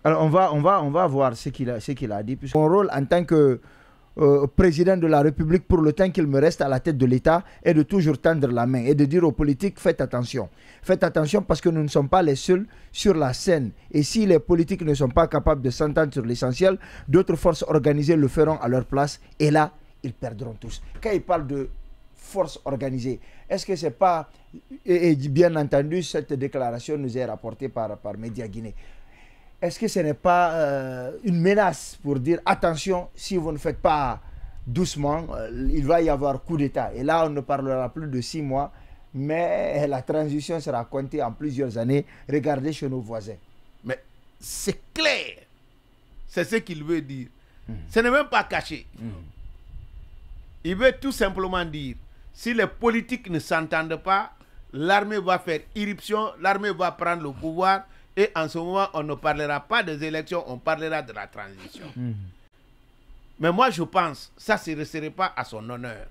Alors on va voir ce qu'il a dit. Mon rôle en tant que président de la République, pour le temps qu'il me reste à la tête de l'État, est de toujours tendre la main et de dire aux politiques, faites attention. Faites attention parce que nous ne sommes pas les seuls sur la scène. Et si les politiques ne sont pas capables de s'entendre sur l'essentiel, d'autres forces organisées le feront à leur place. Et là, ils perdront tous. Quand il parle de forces organisées, est-ce que c'est pas... Et bien entendu, cette déclaration nous est rapportée par Média Guinée. Est-ce que ce n'est pas une menace pour dire attention, si vous ne faites pas doucement, il va y avoir coup d'État. Et là, on ne parlera plus de 6 mois, mais la transition sera comptée en plusieurs années. Regardez chez nos voisins. Mais c'est clair. C'est ce qu'il veut dire. Ce n'est même pas caché. Il veut tout simplement dire, si les politiques ne s'entendent pas, l'armée va faire irruption, l'armée va prendre le pouvoir. Et en ce moment, on ne parlera pas des élections, on parlera de la transition. Mais moi, je pense, ça ne serait pas à son honneur.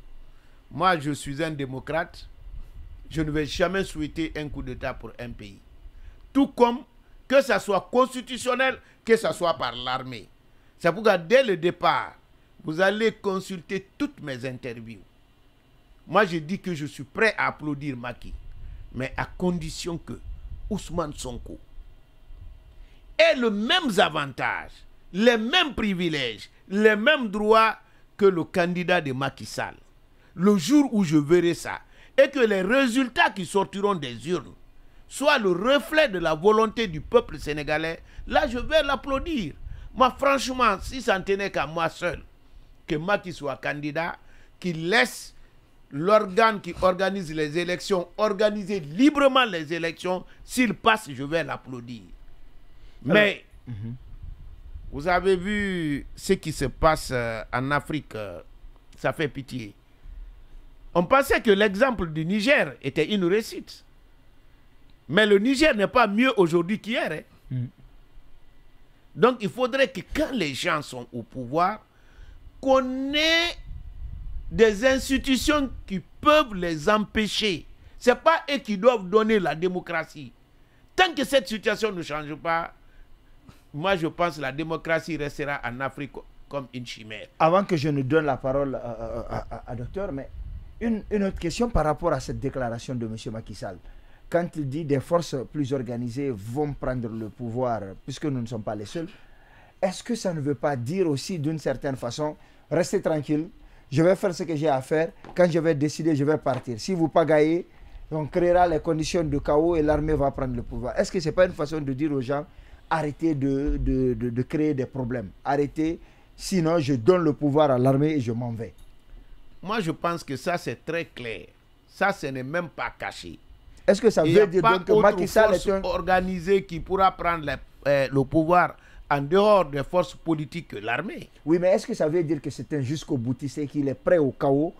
Moi, je suis un démocrate. Je ne vais jamais souhaiter un coup d'État pour un pays. Tout comme que ça soit constitutionnel, que ça soit par l'armée. C'est pourquoi, dès le départ, vous allez consulter toutes mes interviews. Moi, je dis que je suis prêt à applaudir Macky, mais à condition que Ousmane Sonko ait les mêmes avantages, les mêmes privilèges, les mêmes droits que le candidat de Macky Sall. Le jour où je verrai ça, et que les résultats qui sortiront des urnes soient le reflet de la volonté du peuple sénégalais, là je vais l'applaudir. Moi franchement, si ça ne tenait qu'à moi seul, que Macky soit candidat, qu'il laisse l'organe qui organise les élections organiser librement les élections, s'il passe, je vais l'applaudir. Mais, vous avez vu ce qui se passe en Afrique, ça fait pitié. On pensait que l'exemple du Niger était une réussite. Mais le Niger n'est pas mieux aujourd'hui qu'hier. Donc il faudrait que quand les gens sont au pouvoir, qu'on ait des institutions qui peuvent les empêcher. Ce n'est pas eux qui doivent donner la démocratie. Tant que cette situation ne change pas, moi je pense que la démocratie restera en Afrique comme une chimère. Avant que je ne donne la parole à docteur, mais une autre question par rapport à cette déclaration de M. Macky Sall. Quand il dit des forces plus organisées vont prendre le pouvoir, puisque nous ne sommes pas les seuls, est-ce que ça ne veut pas dire aussi d'une certaine façon, restez tranquille, je vais faire ce que j'ai à faire, quand je vais décider, je vais partir. Si vous pagaillez, on créera les conditions de chaos et l'armée va prendre le pouvoir. Est-ce que ce n'est pas une façon de dire aux gens, arrêtez de créer des problèmes, arrêtez, sinon je donne le pouvoir à l'armée et je m'en vais? Moi je pense que ça c'est très clair, ça ce n'est même pas caché. Est-ce que ça veut dire donc que Macky Sall est un... organisé qui pourra prendre le pouvoir en dehors des forces politiques que l'armée? Oui, mais est-ce que ça veut dire que c'est un jusqu'au boutiste et qu'il est prêt au chaos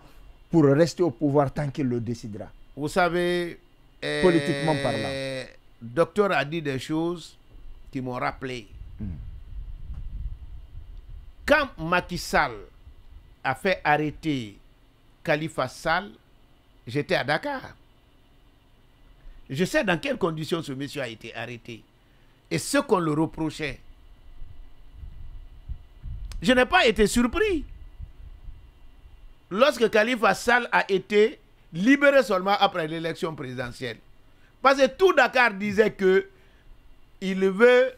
pour rester au pouvoir tant qu'il le décidera? Vous savez, politiquement parlant, le docteur a dit des choses qui m'ont rappelé. Quand Macky Sall a fait arrêter Khalifa Sall, j'étais à Dakar. Je sais dans quelles conditions ce monsieur a été arrêté et ce qu'on le reprochait. Je n'ai pas été surpris lorsque Khalifa Sall a été libéré seulement après l'élection présidentielle. Parce que tout Dakar disait que il veut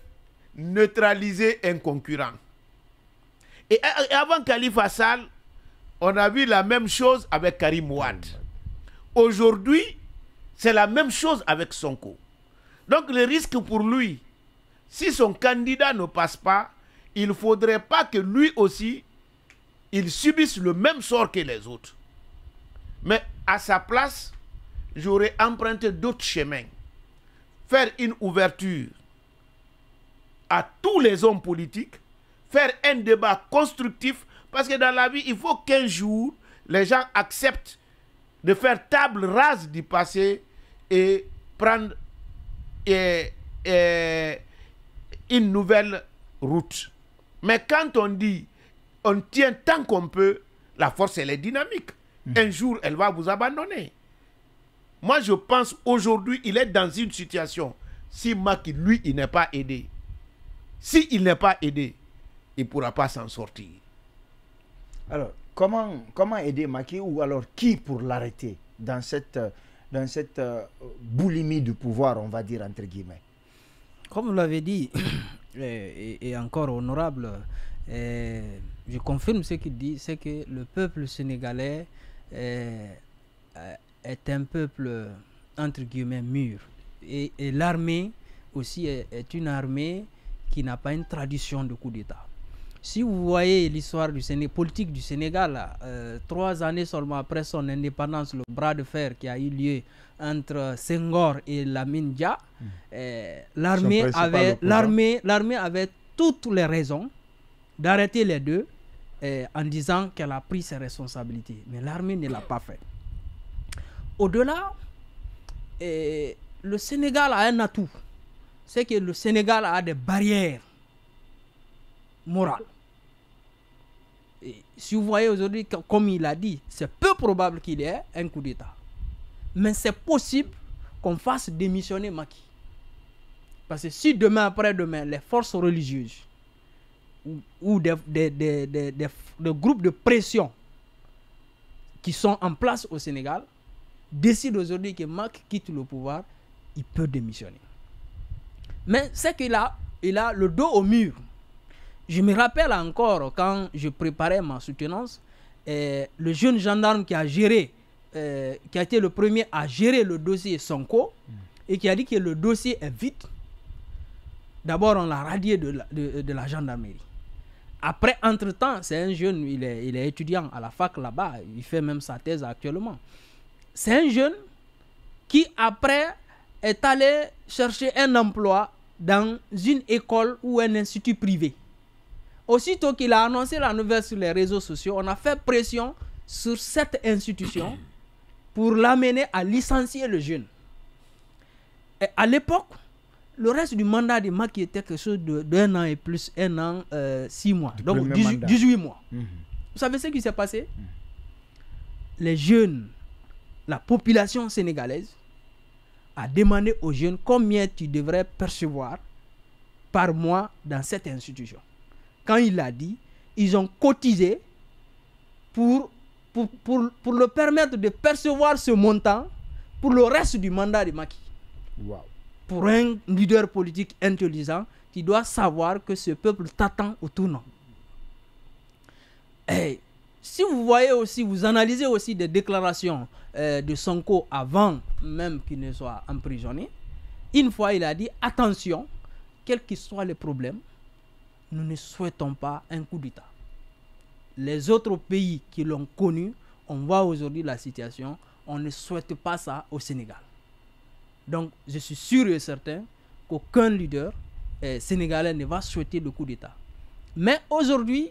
neutraliser un concurrent. Et avant Khalifa Sall, on a vu la même chose avec Karim Wade. Aujourd'hui, c'est la même chose avec Sonko. Donc le risque pour lui, si son candidat ne passe pas, il ne faudrait pas que lui aussi, il subisse le même sort que les autres. Mais à sa place, j'aurais emprunté d'autres chemins. Faire une ouverture à tous les hommes politiques, faire un débat constructif, parce que dans la vie, il faut qu'un jour, les gens acceptent de faire table rase du passé et prendre une nouvelle route. Mais quand on dit, on tient tant qu'on peut, la force, elle est dynamique. Un jour, elle va vous abandonner. Moi, je pense aujourd'hui, il est dans une situation, si Macky, lui, il n'est pas aidé, S'il n'est pas aidé, il ne pourra pas s'en sortir. Alors, comment aider Macky, ou alors qui pour l'arrêter dans cette boulimie du pouvoir, on va dire, entre guillemets? Comme vous l'avez dit, et encore honorable, je confirme ce qu'il dit, c'est que le peuple sénégalais est un peuple, entre guillemets, mûr. Et l'armée aussi est une armée qui n'a pas une tradition de coup d'État. Si vous voyez l'histoire du politique du Sénégal, 3 années seulement après son indépendance, le bras de fer qui a eu lieu entre Senghor et Lamine Dia, l'armée avait toutes les raisons d'arrêter les deux en disant qu'elle a pris ses responsabilités. Mais l'armée ne l'a pas fait. Au-delà, le Sénégal a un atout. C'est que le Sénégal a des barrières morales. Et si vous voyez aujourd'hui, comme il a dit, c'est peu probable qu'il y ait un coup d'État. Mais c'est possible qu'on fasse démissionner Macky. Parce que si demain après-demain, les forces religieuses ou des groupes de pression qui sont en place au Sénégal décident aujourd'hui que Macky quitte le pouvoir, il peut démissionner. Mais c'est qu'il a le dos au mur. Je me rappelle encore quand je préparais ma soutenance, le jeune gendarme qui a été le premier à gérer le dossier Sonko et qui a dit que le dossier est vide. D'abord, on l'a radié de la gendarmerie. Après, entre-temps, c'est un jeune, il est étudiant à la fac là-bas, il fait même sa thèse actuellement. C'est un jeune qui, après, est allé chercher un emploi dans une école ou un institut privé. Aussitôt qu'il a annoncé la nouvelle sur les réseaux sociaux, on a fait pression sur cette institution pour l'amener à licencier le jeune. Et à l'époque, le reste du mandat de Macky était quelque chose d'1 an et plus, 1 an, 6 mois. Donc 18 mois. Vous savez ce qui s'est passé? Les jeunes, la population sénégalaise a demandé aux jeunes combien tu devrais percevoir par mois dans cette institution. Quand il l'a dit, ils ont cotisé pour le permettre de percevoir ce montant pour le reste du mandat de Macky. Wow. Pour un leader politique intelligent, tu dois savoir que ce peuple t'attend au tournant. Et si vous voyez aussi, vous analysez aussi des déclarations de Sonko avant même qu'il ne soit emprisonné, une fois il a dit attention, quels que soient les problèmes, nous ne souhaitons pas un coup d'État. Les autres pays qui l'ont connu, on voit aujourd'hui la situation, on ne souhaite pas ça au Sénégal. Donc je suis sûr et certain qu'aucun leader sénégalais ne va souhaiter le coup d'État. Mais aujourd'hui,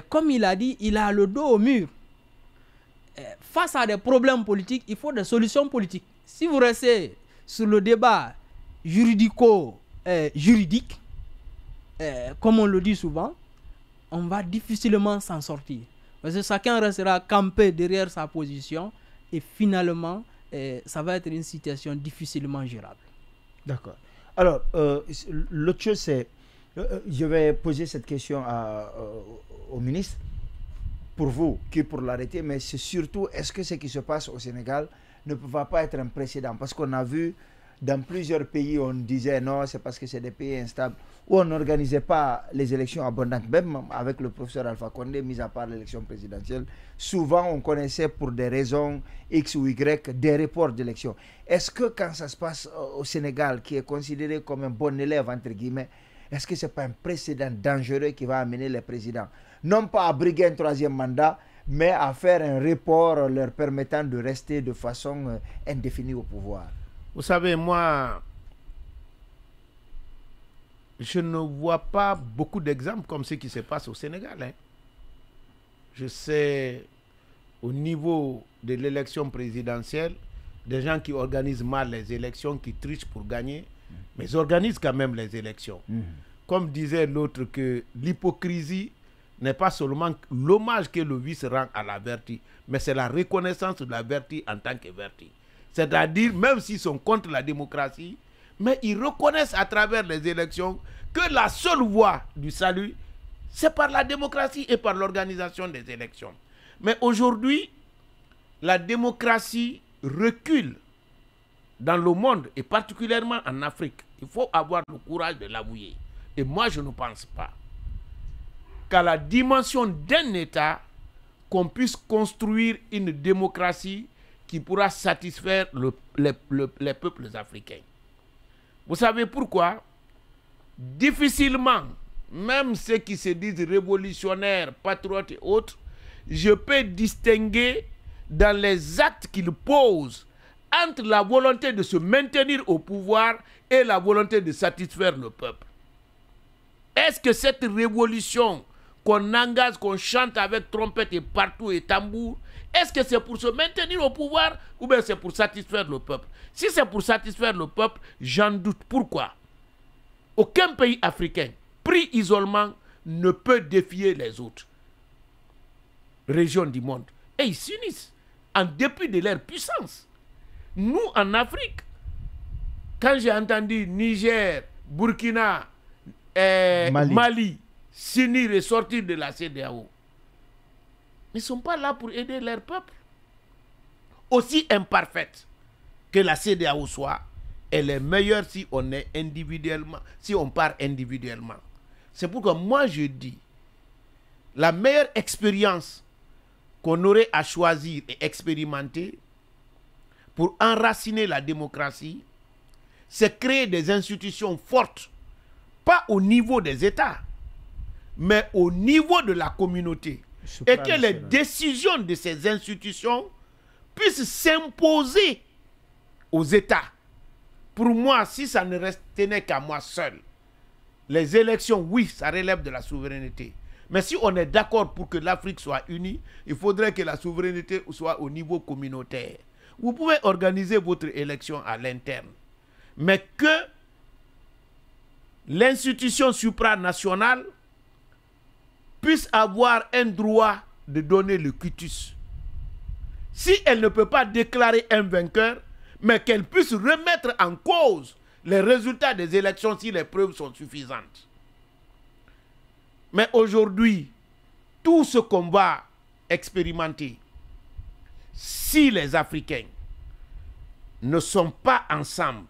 comme il a dit, il a le dos au mur. Face à des problèmes politiques, il faut des solutions politiques. Si vous restez sur le débat juridique, comme on le dit souvent, on va difficilement s'en sortir. Parce que chacun restera campé derrière sa position et finalement, ça va être une situation difficilement gérable. D'accord. Alors, l'autre chose, c'est, je vais poser cette question au ministre, pour vous, qui pour l'arrêter, mais c'est surtout, est-ce que ce qui se passe au Sénégal ne va pas être un précédent? Parce qu'on a vu, dans plusieurs pays, on disait non, c'est parce que c'est des pays instables, où on n'organisait pas les élections abondantes, même avec le professeur Alpha Condé, mis à part l'élection présidentielle. Souvent, on connaissait pour des raisons X ou Y des reports d'élections. Est-ce que quand ça se passe au Sénégal, qui est considéré comme un bon élève, entre guillemets, est-ce que ce n'est pas un précédent dangereux qui va amener les présidents, non pas à briguer un 3e mandat, mais à faire un report leur permettant de rester de façon indéfinie au pouvoir? Vous savez, moi, je ne vois pas beaucoup d'exemples comme ce qui se passe au Sénégal. Hein. Je sais, au niveau de l'élection présidentielle, des gens qui organisent mal les élections, qui trichent pour gagner, mais ils organisent quand même les élections. Comme disait l'autre, que l'hypocrisie n'est pas seulement l'hommage que le vice rend à la vertu, mais c'est la reconnaissance de la vertu en tant que vertu. C'est-à-dire, même s'ils sont contre la démocratie, Mais ils reconnaissent à travers les élections que la seule voie du salut, c'est par la démocratie et par l'organisation des élections. Mais aujourd'hui, la démocratie recule dans le monde et particulièrement en Afrique. Il faut avoir le courage de l'avouer. Et moi, je ne pense pas qu'à la dimension d'un État, qu'on puisse construire une démocratie qui pourra satisfaire les peuples africains. Vous savez pourquoi? Difficilement, même ceux qui se disent révolutionnaires, patriotes et autres, je peux distinguer dans les actes qu'ils posent entre la volonté de se maintenir au pouvoir et la volonté de satisfaire le peuple. Est-ce que cette révolution qu'on engage, qu'on chante avec trompette et partout et tambour, est-ce que c'est pour se maintenir au pouvoir ou bien c'est pour satisfaire le peuple? Si c'est pour satisfaire le peuple, j'en doute. Pourquoi? Aucun pays africain, pris isolement, ne peut défier les autres régions du monde. Et ils s'unissent en dépit de leur puissance. Nous, en Afrique, quand j'ai entendu Niger, Burkina, Mali s'unir et sortir de la CEDEAO, ils ne sont pas là pour aider leur peuple. Aussi imparfaite que la CEDEAO soit, elle est meilleure si on est individuellement, si on part individuellement. C'est pourquoi moi je dis, la meilleure expérience qu'on aurait à choisir et expérimenter pour enraciner la démocratie, c'est créer des institutions fortes, pas au niveau des États, mais au niveau de la communauté. Et que les décisions de ces institutions puissent s'imposer aux États. Pour moi, si ça ne tenait qu'à moi seul, les élections, oui, ça relève de la souveraineté. Mais si on est d'accord pour que l'Afrique soit unie, il faudrait que la souveraineté soit au niveau communautaire. Vous pouvez organiser votre élection à l'interne, mais que l'institution supranationale puisse avoir un droit de donner le quitus. Si elle ne peut pas déclarer un vainqueur, mais qu'elle puisse remettre en cause les résultats des élections si les preuves sont suffisantes. Mais aujourd'hui, tout ce qu'on va expérimenter, si les Africains ne sont pas ensemble,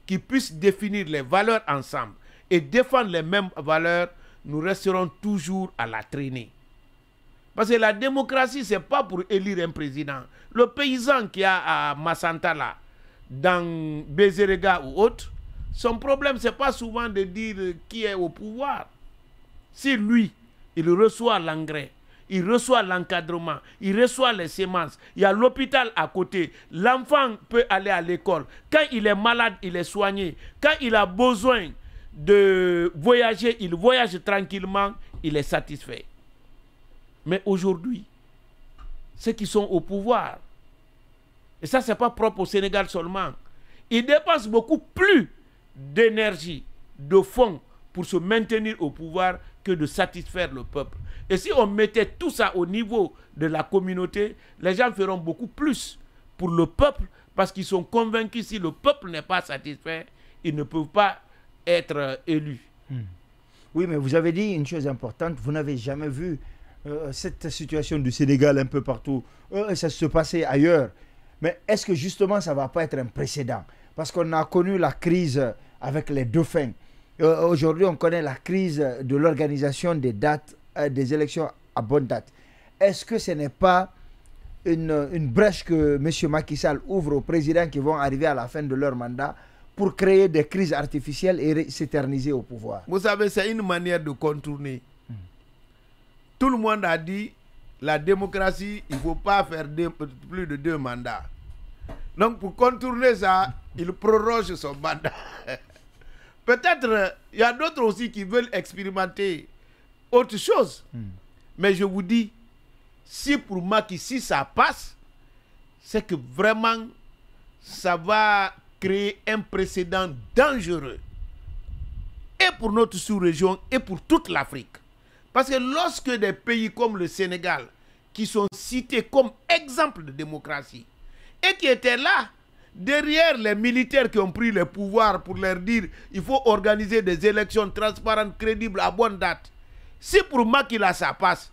qui puissent définir les valeurs ensemble et défendre les mêmes valeurs, nous resterons toujours à la traînée. Parce que la démocratie, ce n'est pas pour élire un président. Le paysan qui a à Massantala, dans Bézérega ou autre, son problème, ce n'est pas souvent de dire qui est au pouvoir. Si lui, il reçoit l'engrais, il reçoit l'encadrement, il reçoit les semences, il y a l'hôpital à côté, l'enfant peut aller à l'école. Quand il est malade, il est soigné. Quand il a besoin de voyager, il voyage tranquillement, il est satisfait. Mais aujourd'hui, ceux qui sont au pouvoir, et ça, ce n'est pas propre au Sénégal seulement, ils dépensent beaucoup plus d'énergie, de fonds pour se maintenir au pouvoir que de satisfaire le peuple. Et si on mettait tout ça au niveau de la communauté, les gens feront beaucoup plus pour le peuple parce qu'ils sont convaincus que si le peuple n'est pas satisfait, ils ne peuvent pas être élus. Oui, mais vous avez dit une chose importante, vous n'avez jamais vu cette situation du Sénégal un peu partout. Ça se passait ailleurs. Mais est-ce que justement ça ne va pas être un précédent? Parce qu'on a connu la crise avec les dauphins. Aujourd'hui, on connaît la crise de l'organisation des dates, des élections à bonne date. Est-ce que ce n'est pas une brèche que M. Macky Sall ouvre aux présidents qui vont arriver à la fin de leur mandat pour créer des crises artificielles et s'éterniser au pouvoir? Vous savez, c'est une manière de contourner. Tout le monde a dit la démocratie, il ne faut pas faire plus de 2 mandats. Donc, pour contourner ça, il proroge son mandat. Peut-être, il y a d'autres aussi qui veulent expérimenter autre chose. Mais je vous dis, si pour Macky, si ça passe, c'est que vraiment, ça va créer un précédent dangereux. Et pour notre sous-région, et pour toute l'Afrique. Parce que lorsque des pays comme le Sénégal, qui sont cités comme exemple de démocratie, et qui étaient là, derrière les militaires qui ont pris le pouvoir pour leur dire il faut organiser des élections transparentes, crédibles, à bonne date. Si pour Macky là ça passe,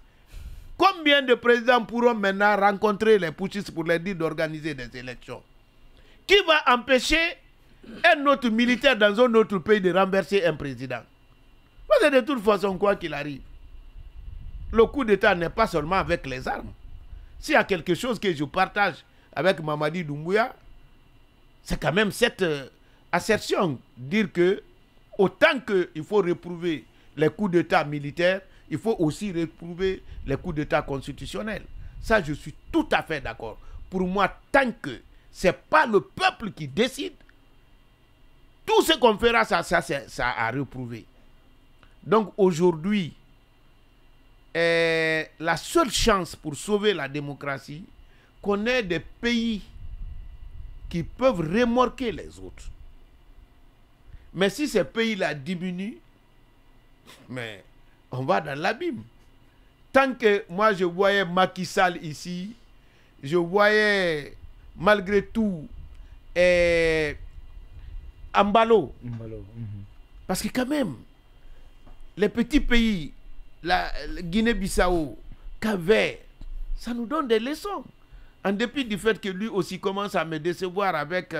combien de présidents pourront maintenant rencontrer les putschistes pour leur dire d'organiser des élections? Qui va empêcher un autre militaire dans un autre pays de renverser un président? Parce que de toute façon, quoi qu'il arrive, le coup d'État n'est pas seulement avec les armes. S'il y a quelque chose que je partage avec Mamadi Doumbouya, c'est quand même cette assertion, dire que autant qu'il faut réprouver les coups d'État militaires, il faut aussi réprouver les coups d'État constitutionnels. Ça, je suis tout à fait d'accord. Pour moi, tant que ce n'est pas le peuple qui décide, tout ce qu'on fera, ça a réprouvé. Donc aujourd'hui, la seule chance pour sauver la démocratie, qu'on ait des pays qui peuvent remorquer les autres. Mais si ces pays-là diminuent, mais on va dans l'abîme. Tant que moi je voyais Macky Sall ici, je voyais malgré tout Ambalo. Parce que quand même, les petits pays, la Guinée-Bissau, Cap-Vert, ça nous donne des leçons. En dépit du fait que lui aussi commence à me décevoir avec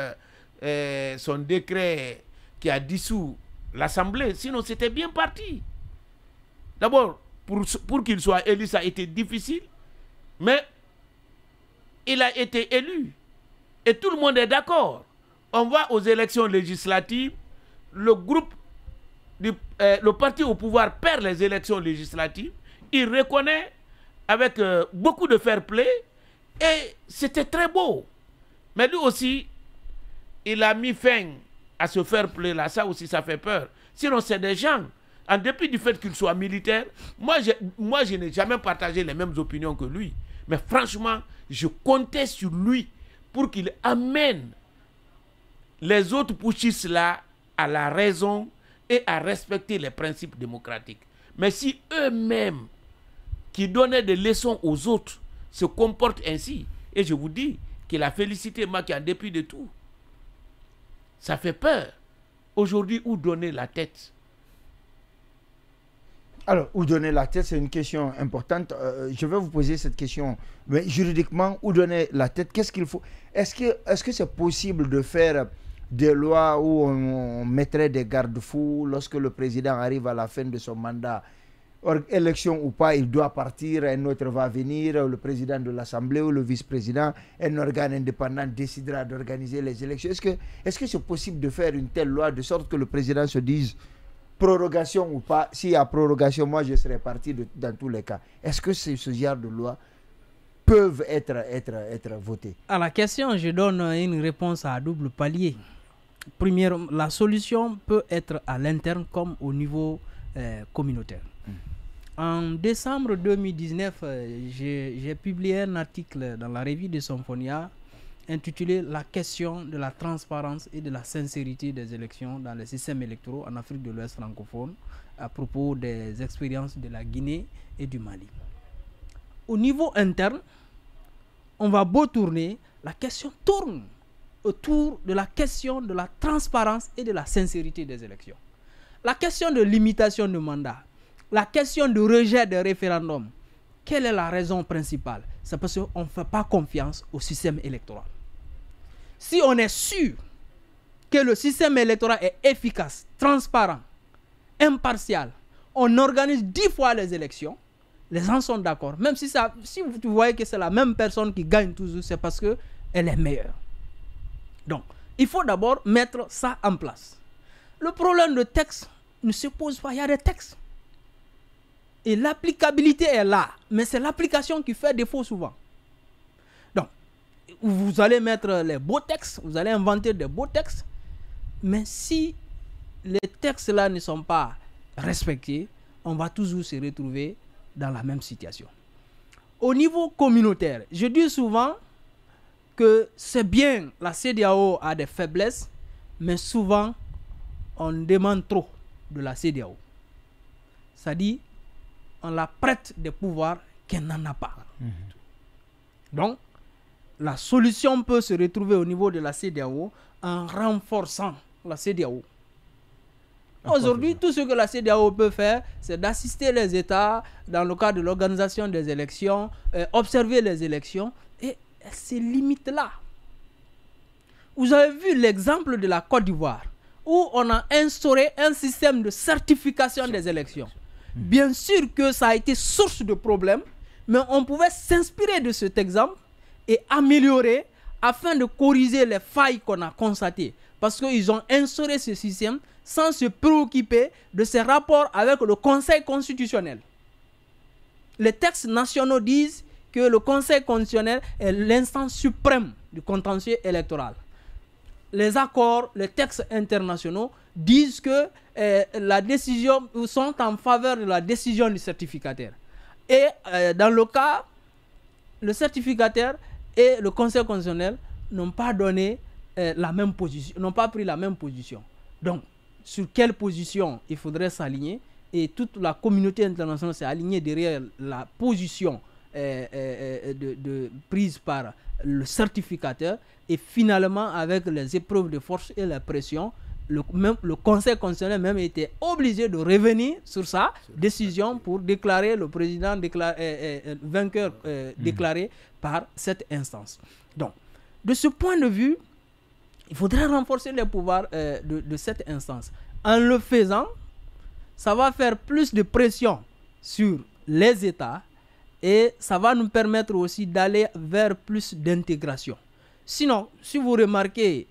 son décret qui a dissous l'Assemblée. Sinon, c'était bien parti. D'abord, pour qu'il soit élu, ça a été difficile. Mais il a été élu. Et tout le monde est d'accord. On va aux élections législatives. Le parti au pouvoir perd les élections législatives. Il reconnaît avec beaucoup de fair play. Et c'était très beau. Mais lui aussi, il a mis fin à ce fair play là. Ça aussi, ça fait peur. Sinon, c'est des gens, en dépit du fait qu'il soit militaire, moi je n'ai jamais partagé les mêmes opinions que lui. Mais franchement, je comptais sur lui pour qu'il amène les autres putschistes là à la raison et à respecter les principes démocratiques. Mais si eux-mêmes, qui donnaient des leçons aux autres, se comportent ainsi, et je vous dis qu'il a félicité Macky en dépit de tout, ça fait peur. Aujourd'hui, où donner la tête? Alors, où donner la tête, c'est une question importante. Je vais vous poser cette question. Mais juridiquement, où donner la tête? Qu'est-ce qu'il faut? Est-ce que c'est possible de faire des lois où on mettrait des garde-fous lorsque le président arrive à la fin de son mandat? Élection ou pas, il doit partir, un autre va venir, le président de l'Assemblée ou le vice-président, un organe indépendant décidera d'organiser les élections. Est-ce que c'est possible de faire une telle loi de sorte que le président se dise prorogation ou pas? S'il y a prorogation, moi je serai parti dans tous les cas. Est-ce que ce genre de loi peuvent être votées? À la question, je donne une réponse à double palier. Première, la solution peut être à l'interne comme au niveau communautaire. En décembre 2019, j'ai publié un article dans la revue de Symphonia intitulé « La question de la transparence et de la sincérité des élections dans les systèmes électoraux en Afrique de l'Ouest francophone » à propos des expériences de la Guinée et du Mali. Au niveau interne, on va beau tourner, la question tourne autour de la question de la transparence et de la sincérité des élections. La question de limitation de mandat, la question de rejet des référendums, quelle est la raison principale? C'est parce qu'on ne fait pas confiance au système électoral. Si on est sûr que le système électoral est efficace, transparent, impartial, on organise 10 fois les élections, les gens sont d'accord. Même si vous voyez que c'est la même personne qui gagne toujours, c'est parce qu'elle est meilleure. Donc, il faut d'abord mettre ça en place. Le problème de texte ne se pose pas, il y a des textes. Et l'applicabilité est là, mais c'est l'application qui fait défaut souvent. Donc, vous allez mettre les beaux textes, vous allez inventer des beaux textes, mais si les textes-là ne sont pas respectés, on va toujours se retrouver dans la même situation. Au niveau communautaire, je dis souvent que c'est bien, la CEDEAO a des faiblesses, mais souvent, on demande trop de la CEDEAO. C'est-à-dire, on la prête des pouvoirs qu'elle n'en a pas. Donc, la solution peut se retrouver au niveau de la CEDEAO en renforçant la CEDEAO. Aujourd'hui, tout ce que la CEDEAO peut faire, c'est d'assister les États dans le cadre de l'organisation des élections, observer les élections, et ces limites-là. Vous avez vu l'exemple de la Côte d'Ivoire, où on a instauré un système de certification des élections. Bien sûr que ça a été source de problèmes, mais on pouvait s'inspirer de cet exemple et améliorer afin de corriger les failles qu'on a constatées. Parce qu'ils ont instauré ce système sans se préoccuper de ses rapports avec le Conseil constitutionnel. Les textes nationaux disent que le Conseil constitutionnel est l'instance suprême du contentieux électoral. Les accords, les textes internationaux disent que la décision sont en faveur de la décision du certificataire. Et dans le cas, le certificataire et le Conseil constitutionnel n'ont pas donné la même position, n'ont pas pris la même position. Donc, sur quelle position il faudrait s'aligner, et toute la communauté internationale s'est alignée derrière la position prise par le certificateur, et finalement avec les épreuves de force et la pression, le Conseil constitutionnel même était obligé de revenir sur sa décision pour déclarer le président vainqueur déclaré par cette instance. Donc, de ce point de vue, il faudrait renforcer les pouvoirs de cette instance. En le faisant, ça va faire plus de pression sur les États et ça va nous permettre aussi d'aller vers plus d'intégration. Sinon, si vous remarquez,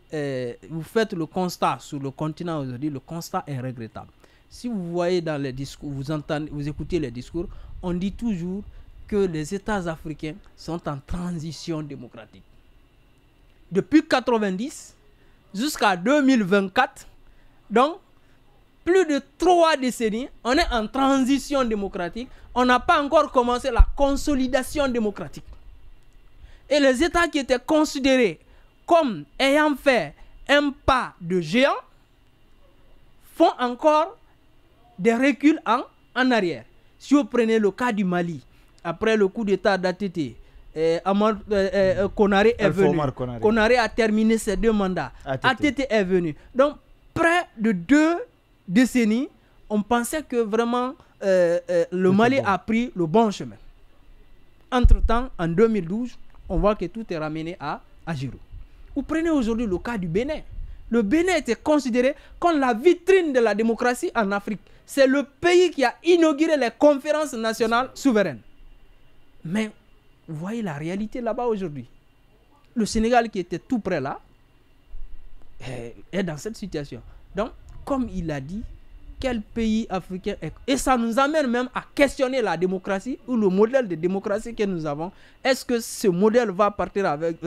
vous faites le constat sur le continent aujourd'hui, le constat est regrettable. Si vous voyez dans les discours, vous écoutez les discours, on dit toujours que les États africains sont en transition démocratique. Depuis 1990 jusqu'à 2024, donc plus de 3 décennies, on est en transition démocratique. On n'a pas encore commencé la consolidation démocratique. Et les États qui étaient considérés comme ayant fait un pas de géant font encore des reculs en arrière. Si vous prenez le cas du Mali, après le coup d'État d'ATT, Konaré est venu. Konaré a terminé ses 2 mandats. ATT est venu. Donc, près de 2 décennies, on pensait que vraiment le Mali a pris le bon chemin. Entre-temps, en 2012, on voit que tout est ramené à Giroud. Vous prenez aujourd'hui le cas du Bénin. Le Bénin était considéré comme la vitrine de la démocratie en Afrique. C'est le pays qui a inauguré les conférences nationales souveraines. Mais vous voyez la réalité là-bas aujourd'hui. Le Sénégal qui était tout près là est dans cette situation. Donc, comme il a dit, quel pays africain est... Et ça nous amène même à questionner la démocratie ou le modèle de démocratie que nous avons. Est-ce que ce modèle va partir avec...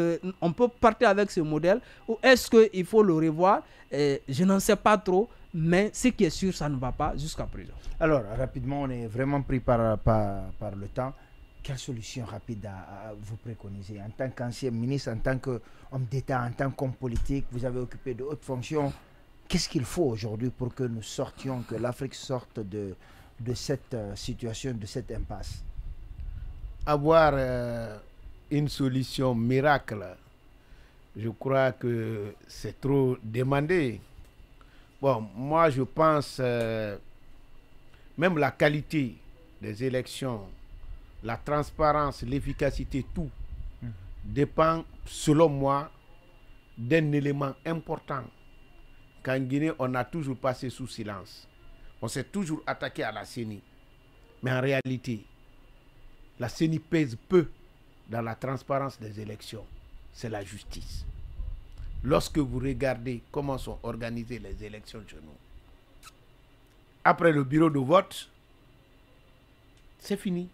on peut partir avec ce modèle ou est-ce qu'il faut le revoir? Je n'en sais pas trop, mais ce qui est sûr, ça ne va pas jusqu'à présent. Alors, rapidement, on est vraiment pris par le temps. Quelle solution rapide vous préconisez en tant qu'ancien ministre, en tant qu'homme d'État, en tant qu'homme politique? Vous avez occupé de hautes fonctions. Qu'est-ce qu'il faut aujourd'hui pour que nous sortions, que l'Afrique sorte de cette situation, de cette impasse? Avoir une solution miracle, je crois que c'est trop demandé. Bon, moi je pense même la qualité des élections, la transparence, l'efficacité, tout dépend, selon moi, d'un élément important qu'en Guinée, on a toujours passé sous silence. On s'est toujours attaqué à la CENI. Mais en réalité, la CENI pèse peu dans la transparence des élections. C'est la justice. Lorsque vous regardez comment sont organisées les élections chez nous, après le bureau de vote, c'est fini.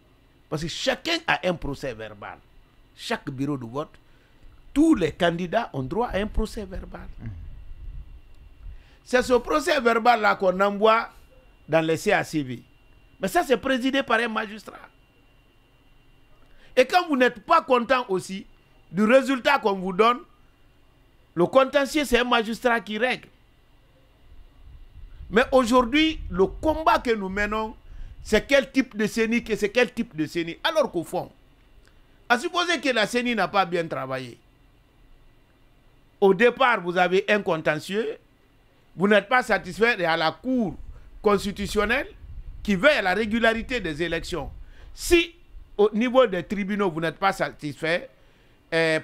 Parce que chacun a un procès verbal. Chaque bureau de vote, tous les candidats ont droit à un procès verbal. C'est ce procès verbal-là qu'on envoie dans les CACV. Mais ça, c'est présidé par un magistrat. Et quand vous n'êtes pas content aussi du résultat qu'on vous donne, le contentieux, c'est un magistrat qui règle. Mais aujourd'hui, le combat que nous menons, c'est quel type de CENI, c'est quel type de CENI. Alors qu'au fond, À supposer que la CENI n'a pas bien travaillé. Au départ, vous avez un contentieux, vous n'êtes pas satisfait et à la Cour constitutionnelle qui veille à la régularité des élections. Si au niveau des tribunaux, vous n'êtes pas satisfait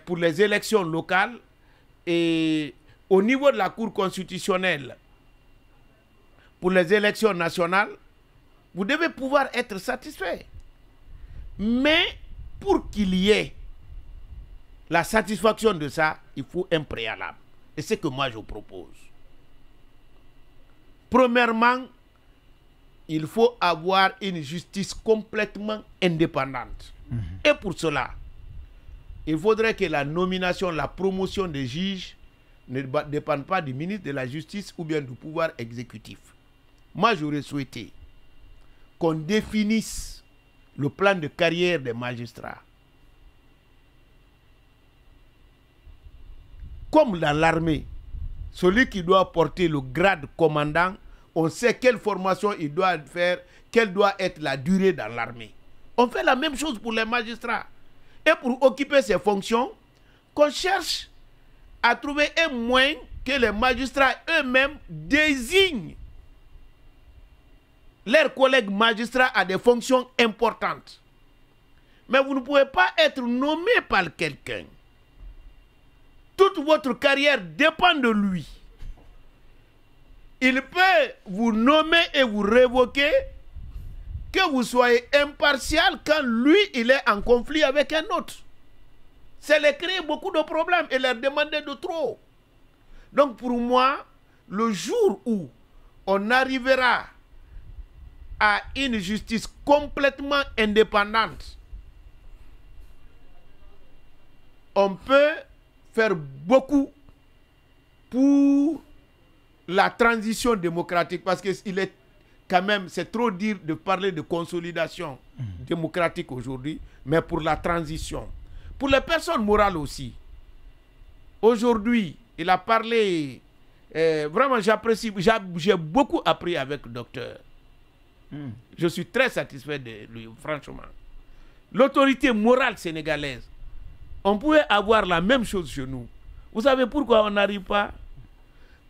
pour les élections locales et au niveau de la Cour constitutionnelle pour les élections nationales, vous devez pouvoir être satisfait. Mais pour qu'il y ait la satisfaction de ça, il faut un préalable. Et c'est ce que moi je propose. Premièrement, il faut avoir une justice complètement indépendante. Et pour cela, il faudrait que la nomination, la promotion des juges ne dépende pas du ministre de la Justice ou bien du pouvoir exécutif. Moi, j'aurais souhaité qu'on définisse le plan de carrière des magistrats. Comme dans l'armée, celui qui doit porter le grade commandant, on sait quelle formation il doit faire, quelle doit être la durée dans l'armée. On fait la même chose pour les magistrats. Et pour occuper ces fonctions, qu'on cherche à trouver un moyen que les magistrats eux-mêmes désignent leurs collègues magistrats à des fonctions importantes. Mais vous ne pouvez pas être nommé par quelqu'un. Toute votre carrière dépend de lui. Il peut vous nommer et vous révoquer, que vous soyez impartial quand lui, il est en conflit avec un autre. C'est leur créer beaucoup de problèmes et leur demander de trop. Donc pour moi, le jour où on arrivera à une justice complètement indépendante, on peut faire beaucoup pour la transition démocratique, parce que il est quand même, c'est trop dire de parler de consolidation démocratique aujourd'hui, mais pour la transition. Pour les personnes morales aussi. Aujourd'hui, il a parlé, vraiment j'apprécie, j'ai beaucoup appris avec le docteur. Je suis très satisfait de lui, franchement. L'autorité morale sénégalaise, on pouvait avoir la même chose chez nous. Vous savez pourquoi on n'arrive pas?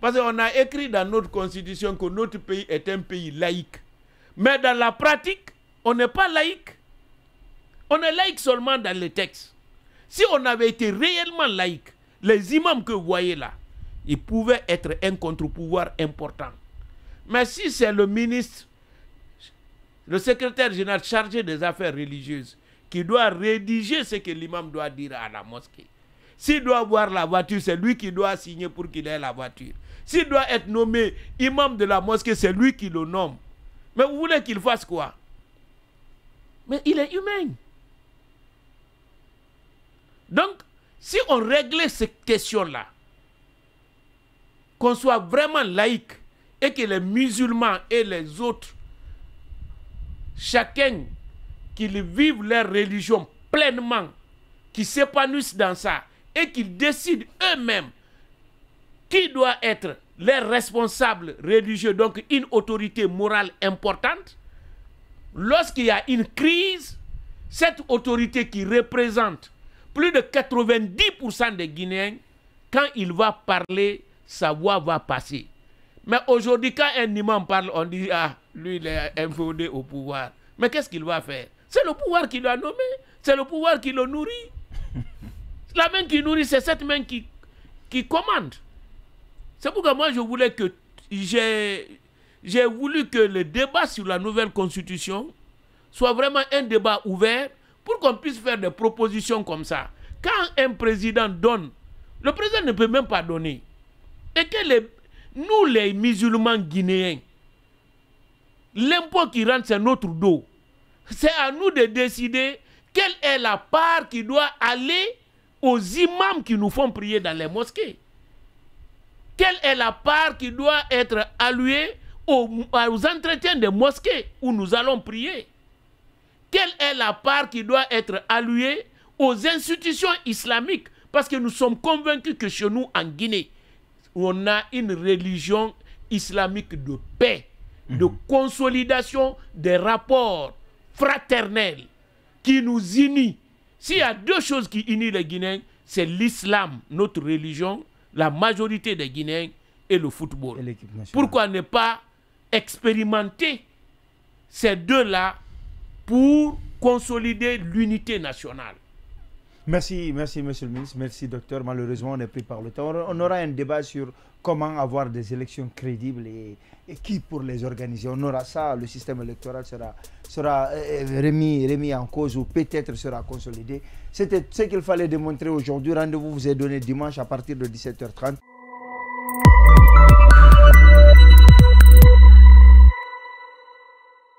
Parce qu'on a écrit dans notre constitution que notre pays est un pays laïque. Mais dans la pratique, on n'est pas laïque. On est laïque seulement dans les textes. Si on avait été réellement laïque, les imams que vous voyez là, ils pouvaient être un contre-pouvoir important. Mais si c'est le ministre, le secrétaire général chargé des affaires religieuses, qui doit rédiger ce que l'imam doit dire à la mosquée, s'il doit avoir la voiture, c'est lui qui doit signer pour qu'il ait la voiture. S'il doit être nommé imam de la mosquée, c'est lui qui le nomme. Mais vous voulez qu'il fasse quoi? Mais il est humain. Donc, si on réglait cette question-là, qu'on soit vraiment laïque et que les musulmans et les autres, chacun qu'ils vivent leur religion pleinement, qu'ils s'épanouissent dans ça et qu'ils décident eux-mêmes qui doit être leur responsable religieux, donc une autorité morale importante. Lorsqu'il y a une crise, cette autorité qui représente plus de 90% des Guinéens, quand il va parler, sa voix va passer. Mais aujourd'hui, quand un imam parle, on dit, ah, lui, il est inféodé au pouvoir. Mais qu'est-ce qu'il va faire? C'est le pouvoir qui l'a nommé, c'est le pouvoir qui le nourrit. La main qui nourrit, c'est cette main qui commande. C'est pourquoi moi, je voulais que, j'ai voulu que le débat sur la nouvelle constitution soit vraiment un débat ouvert pour qu'on puisse faire des propositions comme ça. Quand un président donne, le président ne peut même pas donner. Et que nous, les musulmans guinéens, l'impôt qui rentre, c'est notre dos. C'est à nous de décider quelle est la part qui doit aller aux imams qui nous font prier dans les mosquées. Quelle est la part qui doit être allouée aux entretiens des mosquées où nous allons prier? Quelle est la part qui doit être allouée aux institutions islamiques? Parce que nous sommes convaincus que chez nous, en Guinée, on a une religion islamique de paix, de consolidation des rapports fraternels qui nous unit. S'il y a deux choses qui unissent les Guinéens, c'est l'islam, notre religion, la majorité des Guinéens, et le football. Et l'équipe nationale. Pourquoi ne pas expérimenter ces deux-là pour consolider l'unité nationale? Merci, merci, monsieur le ministre. Merci, docteur. Malheureusement, on est pris par le temps. On aura un débat sur comment avoir des élections crédibles et qui pour les organiser. On aura ça, le système électoral sera remis en cause ou peut-être sera consolidé. C'était ce qu'il fallait démontrer aujourd'hui. Rendez-vous vous est donné dimanche à partir de 17h30.